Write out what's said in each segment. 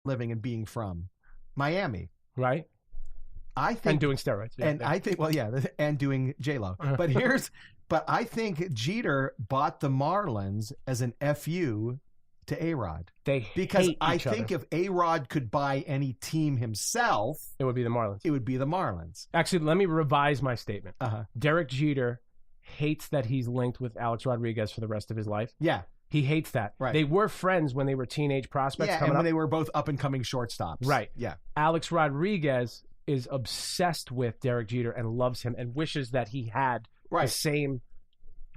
living and being from? Miami. Right. I think, and doing steroids. Yeah, and I think, well, yeah, and doing J-Lo. But I think Jeter bought the Marlins as an FU to A-Rod. Because I think if A-Rod could buy any team himself, it would be the Marlins. It would be the Marlins. Actually, let me revise my statement. Derek Jeter hates that he's linked with Alex Rodriguez for the rest of his life. Yeah. He hates that. Right. They were friends when they were teenage prospects. Yeah, and when they were both up-and-coming shortstops. Right. Yeah. Alex Rodriguez is obsessed with Derek Jeter and loves him and wishes that he had the same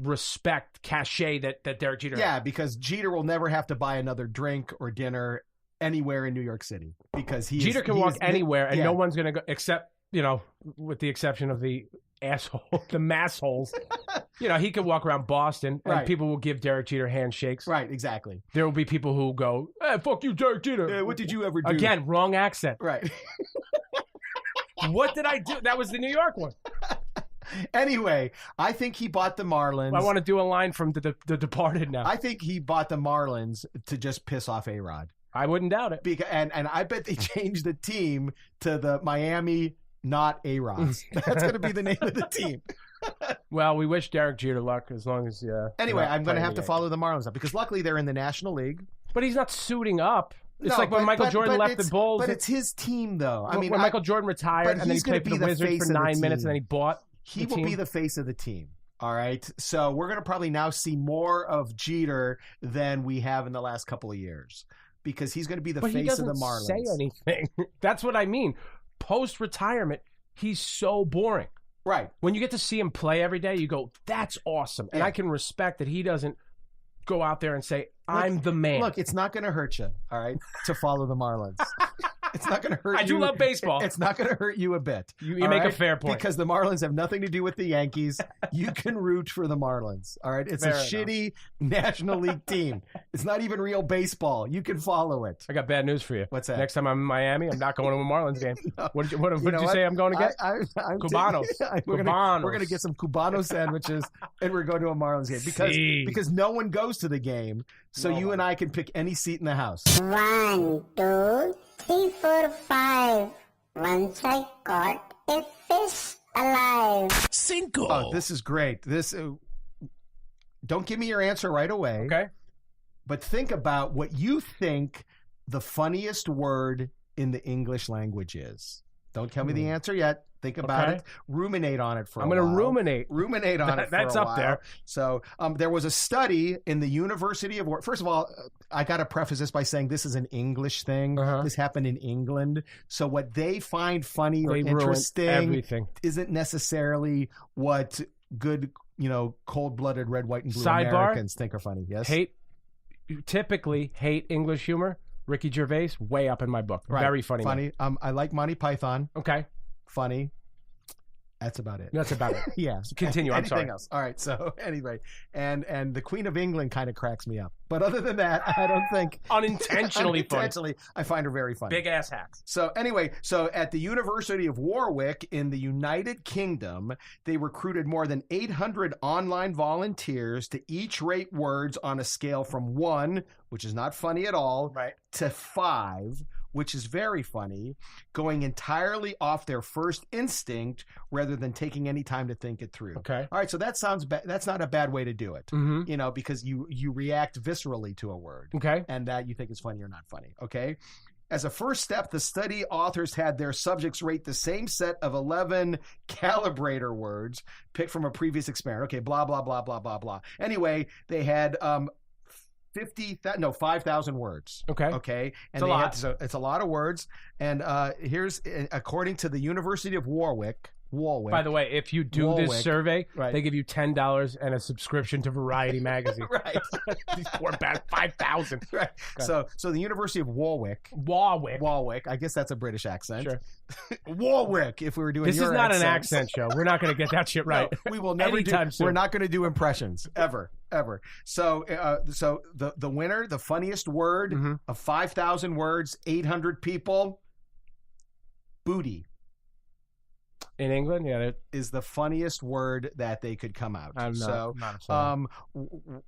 respect, cachet that Derek Jeter had. Because Jeter will never have to buy another drink or dinner anywhere in New York City because Jeter can walk anywhere and no one's going to go except, with the exception of the asshole, the massholes. He could walk around Boston and people will give Derek Jeter handshakes. Right, exactly. There will be people who go, hey, fuck you, Derek Jeter. Yeah, what did you ever do? Again, wrong accent. Right. What did I do? That was the New York one. Anyway, I think he bought the Marlins. I want to do a line from The Departed now. I think he bought the Marlins to just piss off A-Rod. I wouldn't doubt it. And I bet they changed the team to the Miami Not A-Rods. That's going to be the name of the team. Well, we wish Derek Jeter luck as long as... anyway, I'm going to have to follow the Marlins up because luckily they're in the National League. But he's not suiting up. It's like when Michael Jordan left the Bulls. But it's his team, though. I mean, when Michael Jordan retired and then he played for the Wizards for 9 minutes and then he bought He will be the face of the team. All right. So we're going to probably now see more of Jeter than we have in the last couple of years because he's going to be the face of the Marlins. But he doesn't say anything. That's what I mean. Post-retirement, he's so boring. Right. When you get to see him play every day, you go, that's awesome. And I can respect that he doesn't go out there and say, I'm the man. Look, it's not going to hurt you, all right, to follow the Marlins. It's not going to hurt you. I do love baseball. It's not going to hurt you a bit. You make a fair point. Because the Marlins have nothing to do with the Yankees. You can root for the Marlins, all right? It's shitty National League team. It's not even real baseball. You can follow it. I got bad news for you. What's that? Next time I'm in Miami, I'm not going to a Marlins game. No. What did you say I'm going to get? Cubanos. We're going to get some Cubano sandwiches, and we're going to a Marlins game because no one goes to the game, so you and I can pick any seat in the house. 1, 2, 3, 4, 5. Once I caught a fish alive. Cinco. Oh, this is great. Don't give me your answer right away. Okay. But think about what you think the funniest word in the English language is. Don't tell me the answer yet. Think about it. Ruminate on it for a while. I'm going to ruminate. Ruminate on it for That's a up while. there. So there was a study in the University of Warwick. First of all, I got to preface this by saying this is an English thing. This happened in England. So what they find funny or interesting isn't necessarily what good, cold-blooded red, white, and blue Americans think are funny. Yes? Typically hate English humor. Ricky Gervais, way up in my book. Right. Very funny. Funny. I like Monty Python. Okay. Funny. That's about it. That's about it. Yeah. Continue. I'm sorry. Anything else? All right. So anyway, and the Queen of England kind of cracks me up. But other than that, I don't think unintentionally funny. I find her very funny. Big ass hacks. So anyway, at the University of Warwick in the United Kingdom, they recruited more than 800 online volunteers to each rate words on a scale from 1, which is not funny at all, to 5, which is very funny, going entirely off their first instinct rather than taking any time to think it through. Okay. All right, so that sounds that's not a bad way to do it. Because you react viscerally to a word. Okay. And that you think is funny or not funny. Okay. As a first step, the study authors had their subjects rate the same set of 11 calibrator words picked from a previous experiment. Okay, blah, blah, blah, blah, blah, blah. Anyway, they had 5,000 words. Okay. And it's a lot of words. And here's, according to the University of Warwick. By the way, if you do this survey, they give you $10 and a subscription to Variety magazine. Right. These poor bad 5,000. Right. So the University of Warwick. I guess that's a British accent. Sure. Warwick. If we were doing this is not an accent show. We're not going to get that shit right. No, we will never Anytime soon. We're not going to do impressions ever. So the winner, the funniest word of 5,000 words, 800 people, booty. In England, is the funniest word that they could come out. I'm not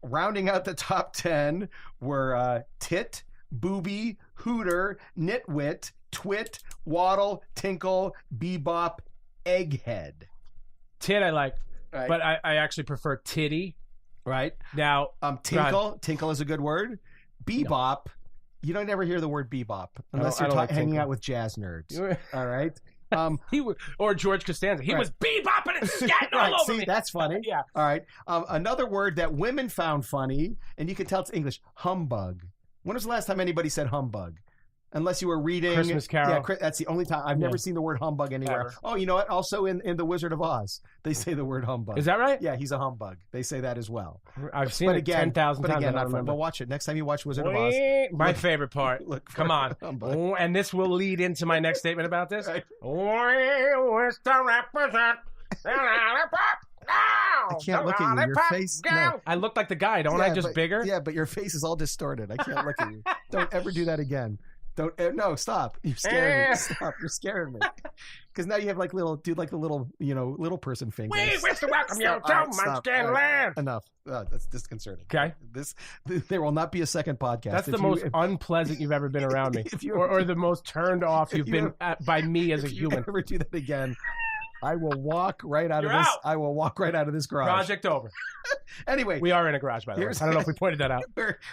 rounding out the top 10 were tit, booby, hooter, nitwit, twit, waddle, tinkle, bebop, egghead. Tit I like, right. But I actually prefer titty. Right. Now, tinkle. Tinkle is a good word. Bebop. No. You don't ever hear the word bebop unless you're hanging out with jazz nerds. All right. Or George Costanza. He was bebopping and scatting all over me. That's funny. Yeah. All right. Another word that women found funny, and you can tell it's English, humbug. When was the last time anybody said humbug? Unless you were reading Christmas Carol. Yeah, that's the only time. I've never seen the word humbug anywhere. Ever. Oh, you know what? Also in The Wizard of Oz, they say the word humbug. Is that right? Yeah, he's a humbug. They say that as well. I've seen it 10,000 times. But again, I remember. But watch it. Next time you watch Wizard of Oz. My favorite part. Come on. And this will lead into my next statement about this. Right. We wish to represent I can't look at you. Your face. No. I look like the guy, don't I? Just bigger? Yeah, but your face is all distorted. I can't look at you. Don't ever do that again. No, stop. You're scaring me. Stop. You're scaring me. Because now you have little person fingers. We wish to welcome you to Munchkin Land. Enough. That's disconcerting. Okay. There will not be a second podcast. That's the most unpleasant you've ever been around me. Or the most turned off you've been by me as a human. If you ever do that again, I will walk right out of this. I will walk right out of this garage. Project over. Anyway, we are in a garage, by the way. I don't know if we pointed that out.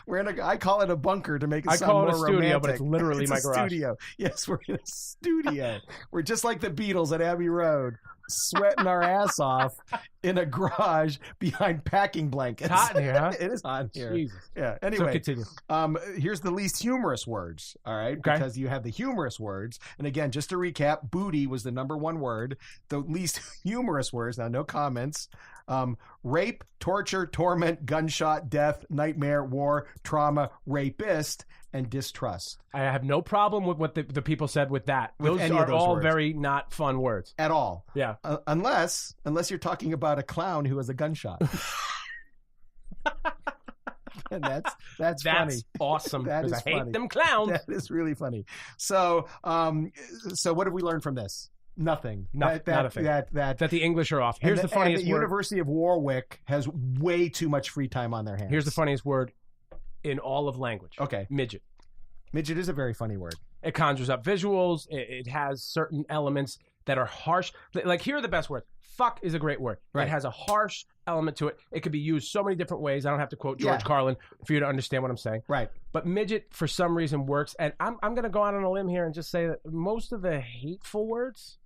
We're in I call it a bunker to make it sound more romantic. I call it a studio, but it's literally my garage. Studio. Yes, we're in a studio. We're just like the Beatles at Abbey Road, sweating our ass off in a garage behind packing blankets. It's hot in here, huh? It is hot in here. Jesus. Yeah. Anyway, so continue. Here's the least humorous words. All right, okay. Because you have the humorous words, and again, just to recap, booty was the number one word. The least humorous words. Now, no comments. Rape, torture, torment, gunshot, death, nightmare, war, trauma, rapist, and distrust. I have no problem with what the people said with that. Those are all words. Very not fun words. At all. Yeah. Unless you're talking about a clown who has a gunshot. And that's funny. Awesome. That is I funny. hate them clowns. That is really funny. So what have we learned from this? Nothing. Not a thing. That the English are off. Here's the funniest word. The University of Warwick has way too much free time on their hands. Here's the funniest word in all of language. Okay. Midget. Midget is a very funny word. It conjures up visuals. It has certain elements that are harsh. Like, here are the best words. Fuck is a great word. Right. It has a harsh element to it. It could be used so many different ways. I don't have to quote George Carlin for you to understand what I'm saying. Right. But midget, for some reason, works. And I'm going to go out on a limb here and just say that most of the hateful words,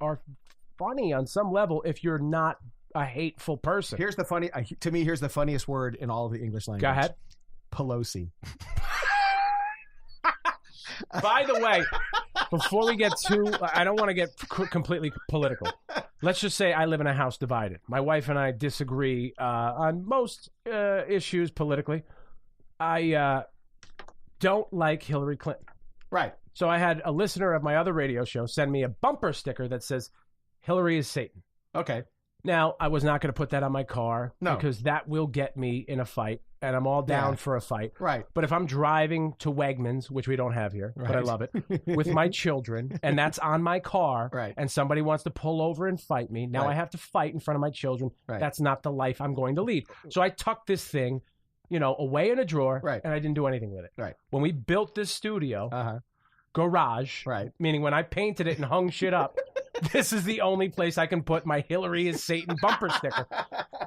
are funny on some level if you're not a hateful person. Here's the funniest word in all of the English language. Go ahead. Pelosi. By the way, before we get I don't want to get completely political. Let's just say I live in a house divided. My wife and I disagree on most issues politically. I don't like Hillary Clinton. Right. So I had a listener of my other radio show send me a bumper sticker that says, Hillary is Satan. Okay. Now, I was not going to put that on my car because that will get me in a fight, and I'm all down for a fight. Right. But if I'm driving to Wegmans, which we don't have here, but I love it, with my children, and that's on my car, and somebody wants to pull over and fight me, now I have to fight in front of my children. Right. That's not the life I'm going to lead. So I tucked this thing, away in a drawer, and I didn't do anything with it. Right. When we built this studio, garage, meaning when I painted it and hung shit up, this is the only place I can put my Hillary is Satan bumper sticker.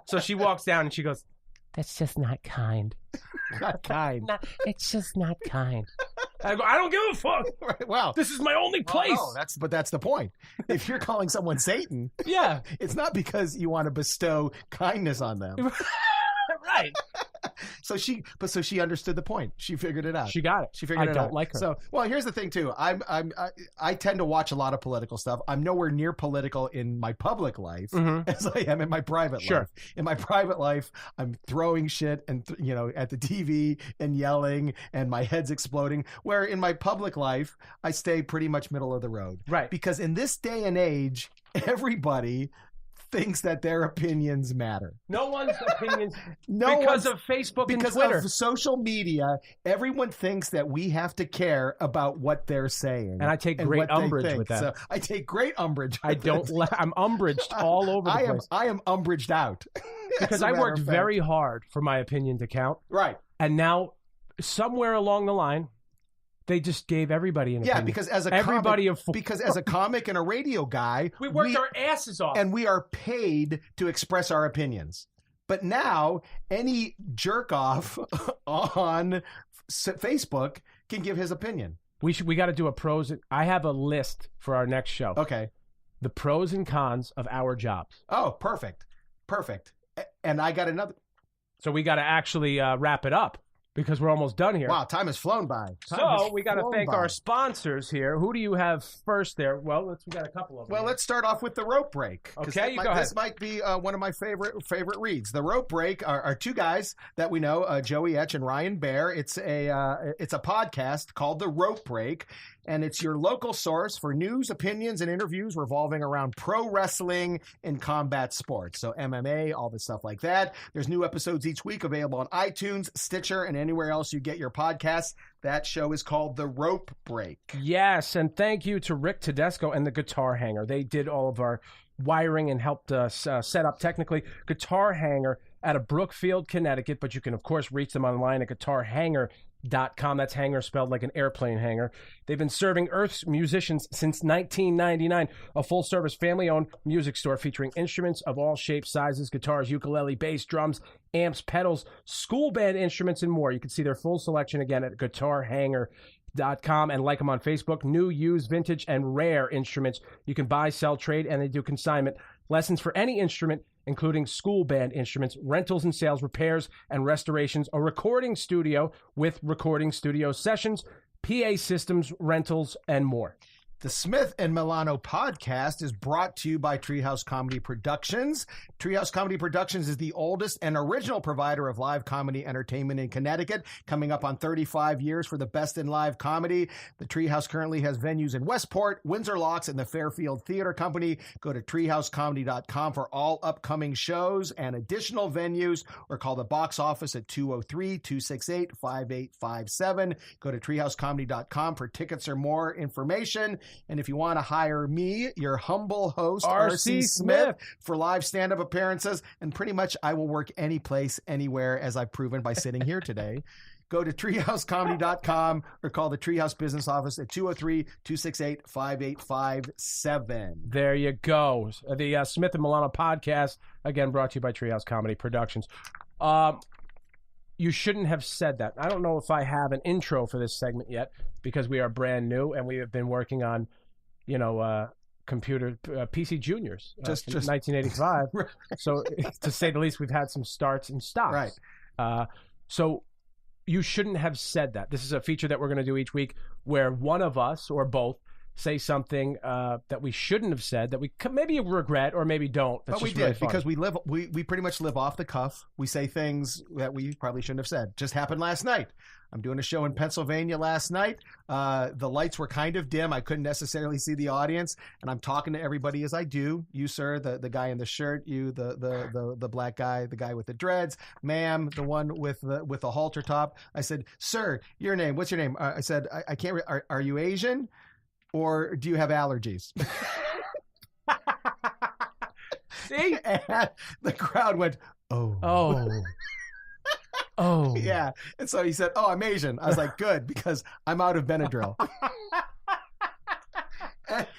So she walks down and she goes, that's just not kind. Not kind. It's just not kind. I go, I don't give a fuck. Right, well, this is my only place. But that's the point. If you're calling someone Satan, it's not because you want to bestow kindness on them. Right. So she understood the point. She figured it out. She got it. She figured it out. I don't like her. So, well, here's the thing too. I tend to watch a lot of political stuff. I'm nowhere near political in my public life as I am in my private life. In my private life, I'm throwing shit and at the TV and yelling and my head's exploding. Where in my public life, I stay pretty much middle of the road. Right. Because in this day and age, everybody thinks that their opinions matter. No one's opinions because of Facebook and Twitter. Because of social media, everyone thinks that we have to care about what they're saying. And I take great umbrage with that. So I take great umbrage. I'm umbraged all over the place. I am umbraged out. Because I worked very hard for my opinion to count. Right. And now somewhere along the line, they just gave everybody an opinion. Because as a comic and a radio guy, we worked our asses off, and we are paid to express our opinions. But now any jerk off on Facebook can give his opinion. We got to do a pros. I have a list for our next show. Okay. The pros and cons of our jobs. Oh, perfect. And I got another. So we got to actually wrap it up because we're almost done here. Wow, time has flown by. We got to thank our sponsors here. Who do you have first there? Well, we got a couple of them. Well, let's start off with the rope break. Okay, go ahead. This might be one of my favorite reads. The rope break are two guys that we know, Joey Etch and Ryan Baer. It's a podcast called The Rope Break. And it's your local source for news, opinions, and interviews revolving around pro wrestling and combat sports. So MMA, all this stuff like that. There's new episodes each week available on iTunes, Stitcher, and anywhere else you get your podcasts. That show is called The Rope Break. Yes, and thank you to Rick Tedesco and the Guitar Hanger. They did all of our wiring and helped us set up technically. Guitar Hanger out of Brookfield, Connecticut, but you can, of course, reach them online at guitarhanger.com. That's hanger spelled like an airplane hanger. They've been serving Earth's musicians since 1999. A full-service, family-owned music store featuring instruments of all shapes, sizes, guitars, ukulele, bass, drums, amps, pedals, school band instruments, and more. You can see their full selection again at guitarhanger.com and like them on Facebook. New, used, vintage, and rare instruments. You can buy, sell, trade, and they do consignment. Lessons for any instrument, including school band instruments, rentals and sales, repairs and restorations, a recording studio with recording studio sessions, PA systems, rentals, and more. The Smith and Milano podcast is brought to you by Treehouse Comedy Productions. Treehouse Comedy Productions is the oldest and original provider of live comedy entertainment in Connecticut, coming up on 35 years for the best in live comedy. The Treehouse currently has venues in Westport, Windsor Locks, and the Fairfield Theater Company. Go to treehousecomedy.com for all upcoming shows and additional venues, or call the box office at 203-268-5857. Go to treehousecomedy.com for tickets or more information. And if you want to hire me, your humble host, R.C. Smith, for live stand-up appearances, and pretty much I will work any place, anywhere, as I've proven by sitting here today, go to treehousecomedy.com or call the Treehouse Business Office at 203-268-5857. There you go. The Smith and Milano podcast, again, brought to you by Treehouse Comedy Productions. You shouldn't have said that. I don't know if I have an intro for this segment yet because we are brand new and we have been working on, computer PC Juniors since 1985. So to say the least, we've had some starts and stops. Right. So you shouldn't have said that. This is a feature that we're going to do each week where one of us or both say something that we shouldn't have said that we maybe regret or maybe don't. But we did because we pretty much live off the cuff. We say things that we probably shouldn't have said. Just happened last night. I'm doing a show in Pennsylvania last night. The lights were kind of dim. I couldn't necessarily see the audience, and I'm talking to everybody as I do. You, sir, the guy in the shirt. You, the black guy, the guy with the dreads. Ma'am, the one with the halter top. I said, "Sir, your name? What's your name?" I said, "I can't. Are you Asian? Or do you have allergies?" See? And the crowd went, "Oh. Oh. Yeah." And so he said, "Oh, I'm Asian." I was like, "Good, because I'm out of Benadryl."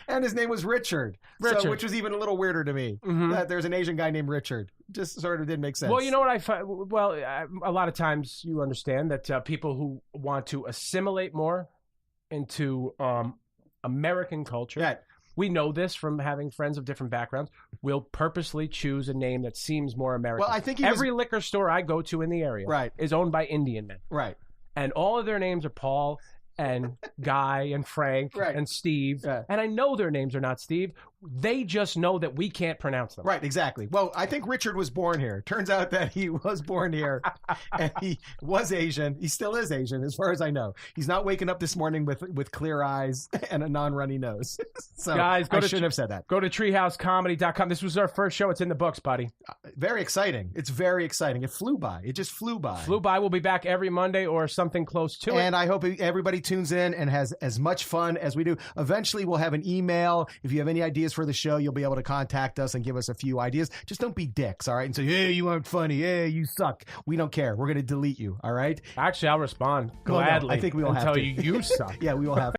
And his name was Richard. So, which was even a little weirder to me, that there's an Asian guy named Richard. Just sort of didn't make sense. Well, you know what I find? Well, a lot of times you understand that people who want to assimilate more into American culture. Yeah. We know this from having friends of different backgrounds. Will purposely choose a name that seems more American. Well, I think every liquor store I go to in the area is owned by Indian men. Right. And all of their names are Paul and Guy and Frank and Steve. Yeah. And I know their names are not Steve. They just know that we can't pronounce them. Right, exactly. Well, I think Richard was born here. Turns out that he was born here, and he was Asian. He still is Asian, as far as I know. He's not waking up this morning with clear eyes and a non-runny nose. So guys, I shouldn't have said that. Go to treehousecomedy.com. This was our first show. It's in the books, buddy. Very exciting. It's very exciting. It flew by. It just flew by. We'll be back every Monday or something close to it. And I hope everybody tunes in and has as much fun as we do. Eventually, we'll have an email. If you have any ideas for the show, you'll be able to contact us and give us a few ideas. Just don't be dicks, all right? And say, hey, you aren't funny. Hey, you suck. We don't care. We're going to delete you, all right? Actually, I'll respond gladly. I think we will have tell to. you suck. Yeah, we will have